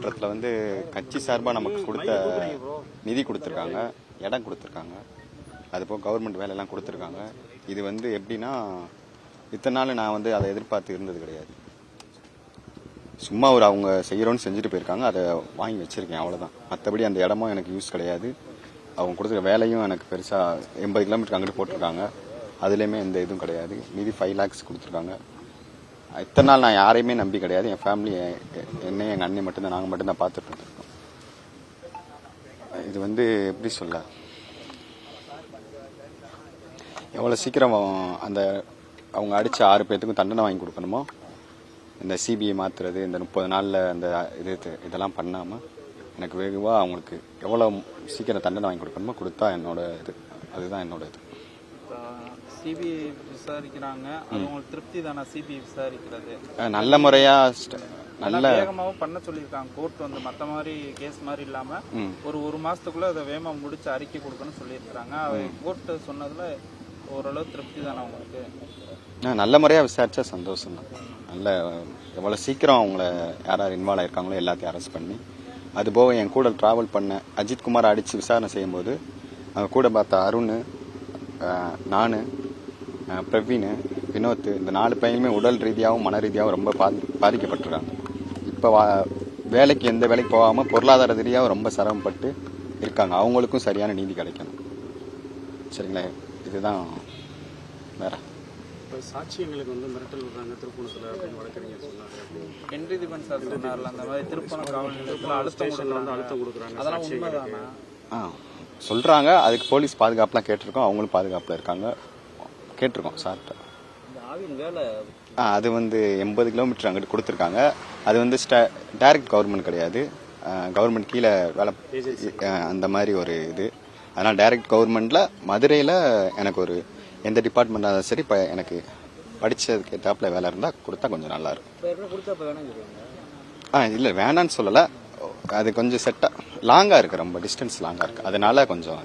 மன்றத்தில் வந்து கட்சி சார்பாக நமக்கு கொடுத்த நிதி கொடுத்துருக்காங்க, இடம் கொடுத்துருக்காங்க, அதுபோக கவர்மெண்ட் வேலையெல்லாம் கொடுத்துருக்காங்க. இது வந்து எப்படின்னா இத்தனை நாள் நான் வந்து அதை எதிர்பார்த்து இருந்தது கிடையாது. சும்மா ஒரு அவங்க செய்கிறோன்னு செஞ்சுட்டு போயிருக்காங்க, அதை வாங்கி வச்சுருக்கேன், அவ்வளோதான். மற்றபடி அந்த இடமும் எனக்கு யூஸ் கிடையாது. அவங்க கொடுத்துருக்க வேலையும் எனக்கு பெருசாக 80 கிலோமீட்டருக்கு அங்கிட்டு போட்டிருக்காங்க, அதுலேயுமே எந்த இதுவும் கிடையாது. மீதி 5 lakhs கொடுத்துருக்காங்க. இத்தனை நாள் நான் யாரையுமே நம்பி கிடையாது. என் ஃபேமிலி, என்னையும் எங்கள் அண்ணி மட்டும்தான், நாங்கள் மட்டும்தான் பார்த்துட்டு இருக்கோம். இது வந்து எப்படி சொல்ல, எவ்வளோ சீக்கிரம் அந்த அவங்க அடித்த 6 பேர்த்துக்கும் தண்டனை வாங்கி கொடுக்கணுமோ, இந்த சிபிஐ மாற்றுறது, இந்த 30 நாளில் அந்த இதெல்லாம் பண்ணாமல் எனக்கு வெகுவாக அவங்களுக்கு எவ்வளோ சீக்கிரம் தண்டனை வாங்கி கொடுக்கணுமோ கொடுத்தா என்னோட இது, அதுதான் என்னோட இது. சிபிஐ விசாரிக்கிறாங்க, அது உங்களுக்கு திருப்தி தானே? சிபிஐ விசாரிக்கிறது நல்ல முறையாக நல்ல வேகமாகவும் பண்ண சொல்லியிருக்காங்க. கோர்ட் வந்து மற்ற மாதிரி கேஸ் மாதிரி இல்லாமல் ஒரு மாதத்துக்குள்ளே அதை வேகமாக முடிச்சு அறிக்கை கொடுக்கணும்னு சொல்லியிருக்கிறாங்க. கோர்ட்டு சொன்னதில் ஓரளவு திருப்தி தானே உங்களுக்கு? நல்ல முறையாக விசாரித்தா சந்தோஷம் தான். நல்ல எவ்வளோ சீக்கிரம் அவங்கள யார் இன்வால்வ் ஆயிருக்காங்களோ எல்லாத்தையும் அரெஸ்ட் பண்ணி, அதுபோக என் கூட ட்ராவல் பண்ண அஜித்குமார் அடித்து விசாரணை செய்யும்போது அவங்க கூட பார்த்த அருண், நான், பிரவீன், வினோத், இந்த 4 பையனுமே உடல் ரீதியாகவும் மன ரீதியாகவும் ரொம்ப பாதிக்கப்பட்டிருக்காங்க. இப்போ வேலைக்கு எந்த வேலைக்கு போகாமல் பொருளாதார ரீதியாகவும் ரொம்ப சிரமப்பட்டு இருக்காங்க. அவங்களுக்கும் சரியான நீதி கிடைக்கணும். சரிங்களா? இதுதான். வேற சாட்சியங்களுக்கு வந்து மிரட்டல் விடுறாங்க திருப்பணத்தில் அப்படின்னு வழக்கறிஞர் சொன்னாங்க. ஹென்றி திபன் சார் சொன்னார்ல, அந்த மாதிரி திருப்பணம் காவல் நிலையத்தில் அழுத்தம் கொடுக்குறாங்க. அதெல்லாம் உண்மைதானா? சொல்கிறாங்க. அதுக்கு போலீஸ் பாதுகாப்புலாம் கேட்டிருக்கோம், அவங்களும் பாதுகாப்பில் இருக்காங்க, கேட்டிருக்கோம் சார்கிட்ட. அது வந்து 80 கிலோமீட்டர் அங்கிட்டு கொடுத்துருக்காங்க. அது வந்து டைரக்ட் கவர்மெண்ட் கிடையாது, கவர்மெண்ட் கீழே வேலை அந்த மாதிரி ஒரு இது. அதனால் டைரக்ட் கவர்மெண்ட்டில் மதுரையில் எனக்கு ஒரு எந்த டிபார்ட்மெண்ட்டாக இருந்தாலும் சரி, இப்போ எனக்கு படித்ததுக்கு ஏற்றாப்புல வேலை இருந்தால் கொடுத்தா கொஞ்சம் நல்லாயிருக்கும். இல்லை வேணான்னு சொல்லலை, அது கொஞ்சம் செட்டாக லாங்காக இருக்குது, ரொம்ப டிஸ்டன்ஸ் லாங்காக இருக்குது, அதனால கொஞ்சம்